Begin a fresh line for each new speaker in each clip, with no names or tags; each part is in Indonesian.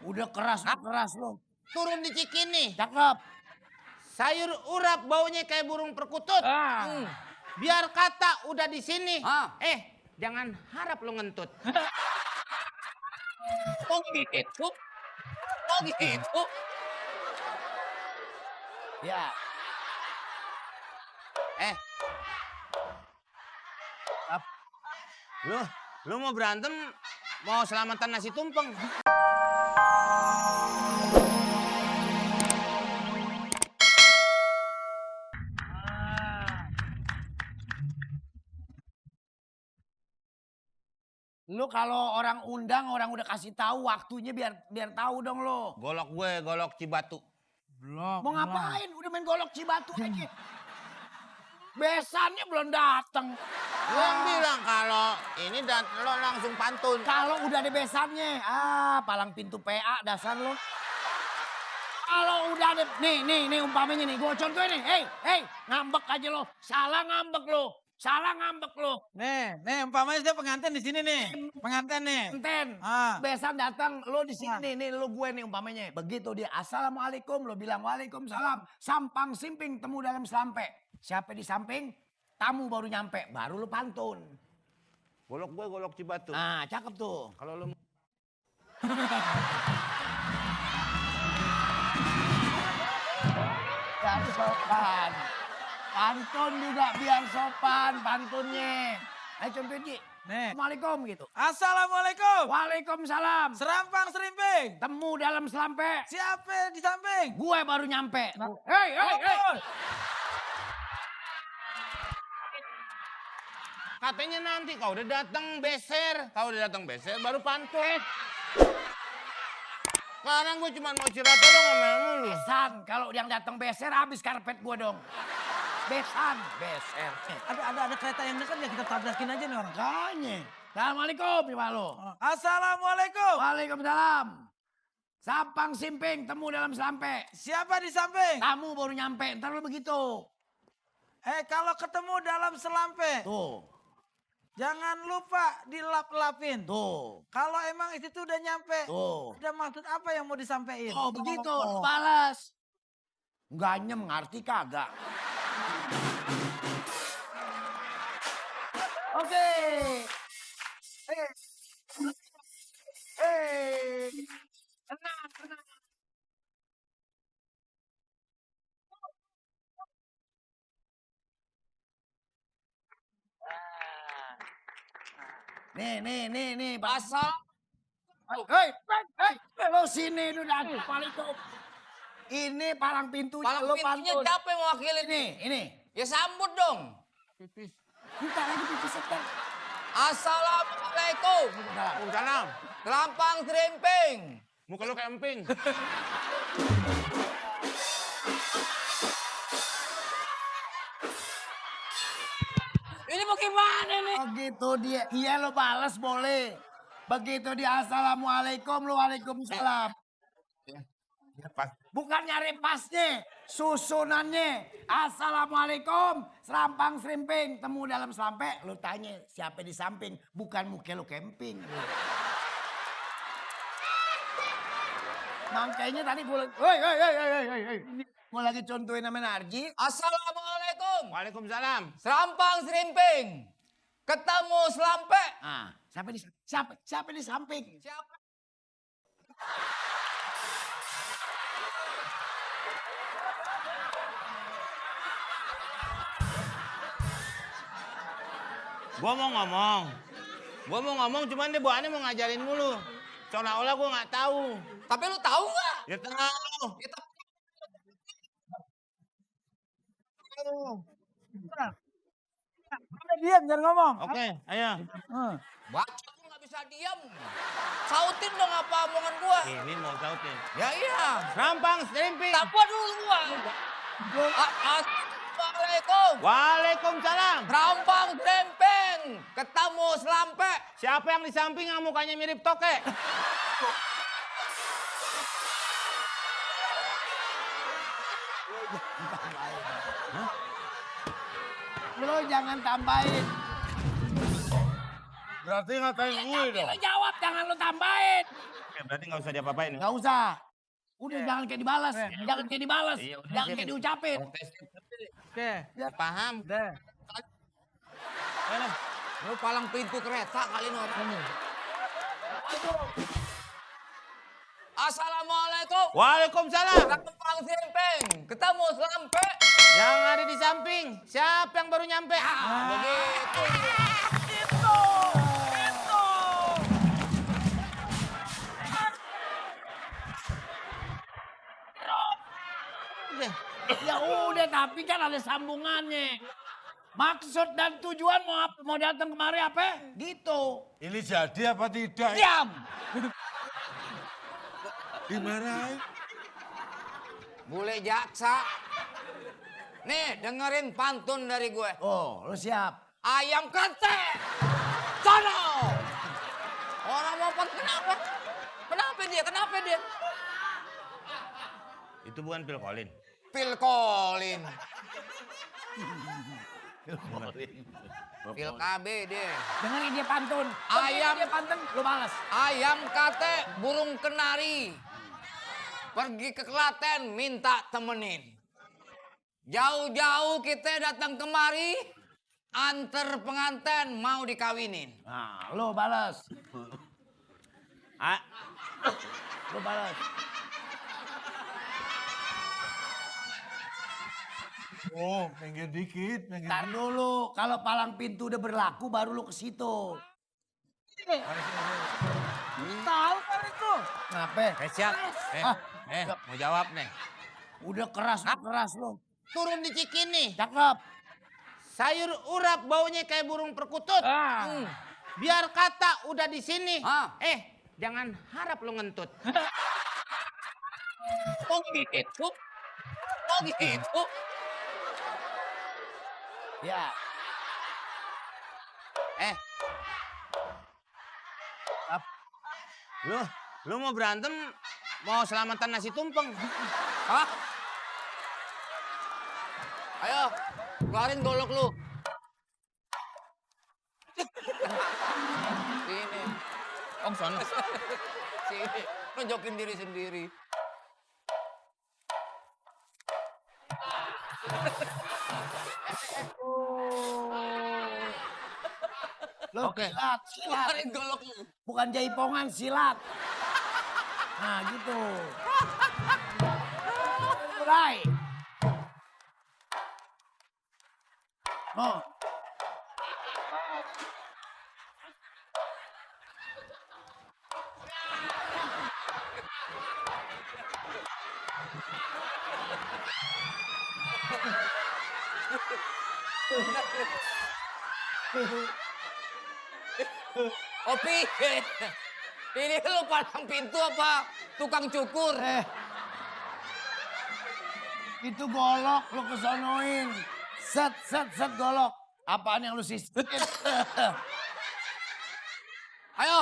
Udah keras lo.
Turun di Cikini.
Cakep.
Sayur urap baunya kayak burung perkutut. Biar kata udah di sini. Jangan harap lo ngentut.
Oh gitu? Oh gitu?
Ya.
Lu mau berantem, mau selamatan nasi tumpeng.
Lu kalau orang undang, orang udah kasih tahu waktunya biar tahu dong lo.
Golok gue, golok Cibatu.
Mau ngapain? Udah main golok Cibatu aja. Besannya belum datang.
Lu yang bilang kalau ini dan lo langsung pantun.
Kalau udah ada besannya, palang pintu PA dasar lo. Kalau udah ada, nih umpamanya nih, gue contohin nih, hei, ngambek aja lo, salah ngambek lo.
Nih umpamanya saya pengantin di sini nih, pengantin nih.
Enten, besan datang, lo di sini nih, lo gue nih umpamanya. Begitu dia, assalamualaikum, lo bilang waalaikumsalam, sampang simping temu dalam selampe. Siapa di samping, tamu baru nyampe, baru lo pantun.
Golok gue, golok Cibatu.
Nah, cakep tuh.
Kalau lo
Biar sopan. Pantun juga biar sopan pantunnya. Ayo contohin Ji.
Nih.
Assalamualaikum gitu.
Assalamualaikum.
Waalaikumsalam.
Serampang serimping.
Temu dalam selampe.
Siapa di samping?
Gue baru nyampe. Hei.
katanya nanti kau udah datang beser, baru pantun. Sekarang gue cuma mau curhat lo ngomel mulu.
Besan, kalau yang datang beser habis karpet gue dong. Besan, beser.
Ada kereta yang dekat ya kita tabrakin aja nih orang.
Makanya. Assalamualaikum gimana lo?
Assalamualaikum.
Waalaikumsalam. Sampang simping temu dalam selampe.
Siapa di samping?
Tamu baru nyampe, ntar lo begitu.
Kalau ketemu dalam selampe.
Tuh.
Jangan lupa dilap-lapin.
Tuh.
Kalau emang itu udah nyampe.
Tuh.
Udah maksud apa yang mau disampaikan?
Oh begitu, lu balas. Ganyem ngerti kagak. Oke. Tenang. Nih.
Asal
Hei, lo sini lu datang paling tuh. Ini palang pintunya
palang
lo
pintunya
pantun.
siapa yang mewakili?
Ini.
Ya sambut dong.
Bentar lagi pipis setel.
Assalamualaikum.
Salam.
Serampang serimping.
Muka lu kayak emping.
Ini mau gimana nih?
Begitu dia, iya lo balas boleh. Begitu dia assalamualaikum, lo waalaikumsalam. Bukan nyari pasnya, susunannya. Assalamualaikum, serampang serimping, temu dalam selampe. Lo tanya siapa di samping, bukan muka lo camping. Makanya tadi gue lagi, gue lagi contohin nama Narji.
Assalamualaikum.
Waalaikumsalam.
Serampang serimping. Ketemu selampe.
Siapa di samping?
Siapa?
Gua mau ngomong, cuman dia bawaannya mau ngajarin mulu. Seolah-olah gua nggak tahu.
Tapi lu tahu nggak?
Ya tahu.
Kita
Diam, jangan ngomong.
Oke, ayo.
baca tuh nggak bisa diam. Sautin dong apa omongan gua.
Ini mau sautin.
Ya iya.
Rampang serimping.
Apa dulu gua? Assalamualaikum.
Waalaikumsalam.
Serampang serimping. Ketemu selampe.
Siapa yang di samping yang mukanya mirip tokek?
Lo jangan tambahin.
Berarti ngatain gue dong.
Lo jawab, jangan lo tambahin.
Berarti nggak usah diapa-apain.
Nggak usah. Udah jangan kayak dibalas. Jangan kayak dibalas.
Iya, udah,
Jangan
sip.
kayak diucapin.
Oke.
Paham?
Deh.
Lu palang pintu kereta kali ini orang. Assalamualaikum.
Waalaikumsalam.
Kembang simping. Ketemu sampai.
Yang ada di samping, siapa yang baru nyampe?
Begitu.
Ya udah, tapi kan ada sambungannya. Maksud dan tujuan mau datang kemari apa? Gitu.
Ini jadi apa tidak?
Diam.
Dimarahin.
Bule jaksa. Nih, dengerin pantun dari gue.
Oh, lu siap.
Ayam kete. Sono. Orang mau kenapa? Kenapa dia?
Itu bukan Phil Collins.
Phil Collins. Phil KB dia.
Dengerin dia pantun.
Ayam.
Dia pantun, lu balas.
Ayam kate burung kenari. Pergi ke Klaten minta temenin. Jauh-jauh kita datang kemari. Antar pengantin mau dikawinin.
Nah, lu balas.
Ah,
Lu balas.
Oh, minggir dikit.
Ntar dulu, kalau palang pintu udah berlaku baru lu ke situ.
Tahu kan itu?
Kenapa?
siap.
Ah,
Mau jawab nih.
udah keras lu.
Turun di Cikini.
Cakep.
Sayur urap baunya kayak burung perkutut. Biar kata udah di sini.
Ah.
Jangan harap lu ngentut.
Oh gitu.
Ya.
Lu mau berantem, mau selamatan nasi tumpeng.
Hah? Ayo, keluarin golok lu. Sini.
Om sono.
Sini. Nunjukin diri sendiri.
Lu
Oke.
silat.
Keluarin golok lu.
Bukan jaipongan, silat. Nah, gitu. Mulai. Oh.
Opi. Ini lu palang pintu apa tukang cukur?
Itu golok lu kesonoin. Set golok. Apaan yang lu sistem?
Ayo.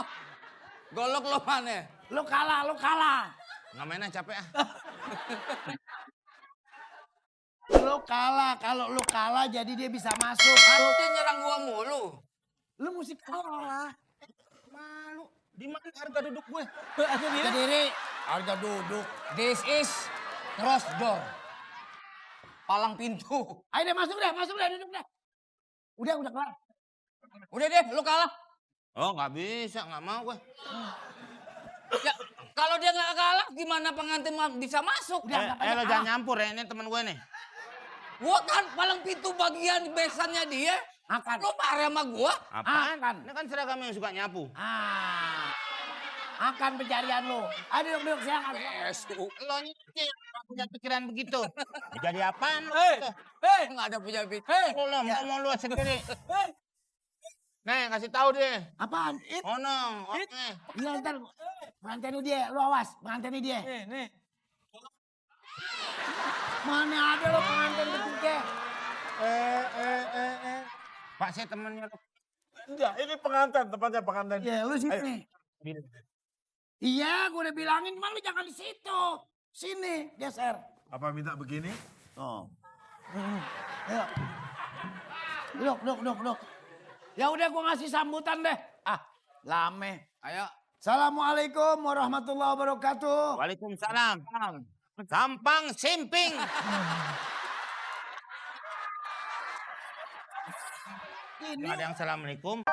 Golok lu mana?
Lu kalah.
Nggak mainnya capek ah.
Lu kalah. Kalau lu kalah jadi dia bisa masuk.
Nanti nyerang gua mulu.
Lu mesti kalah.
Malu. Di mana harga duduk gue?
Berdiri. Harga duduk.
This is cross door. Palang pintu.
Ayo deh masuk deh, duduk deh. Udah kelar.
Udah deh, lu kalah.
Oh nggak bisa, nggak mau gue.
Ya, kalau dia nggak kalah, gimana pengantin bisa masuk?
Udah,
Lo jangan nyampur ya, ini teman gue nih.
Gua kan palang pintu bagian besannya dia.
Akan.
Lu marah sama gua?
Apaan?
Akan.
Ini kan seragam yang suka nyapu.
Akan pencarian lu. Ayo duduk, silakan.
Lo nyicil, nggak punya pikiran begitu. Jadi apaan lo?
Nggak ada punya pikir.
Lo ngomong lu sendiri. Nih, kasih tahu deh.
Apaan?
Oh no, oke.
Iya, ntar pengantin dia, lu awas, pengantin dia.
Nih.
Mana ada lo pengantin ketiga?
Pak, saya temennya lo.
Enggak, ini pengantin, tempatnya pengantin.
Ya, lu sini. Iya, gue udah bilangin, cuma lu jangan di situ. Sini, geser.
Apa minta begini?
Oh. Ayo. Duduk. Ya udah gue ngasih sambutan deh. Lame.
Ayo,
Assalamualaikum warahmatullahi wabarakatuh.
Waalaikumsalam. Sampang simping.
Ini
Ada yang assalamualaikum.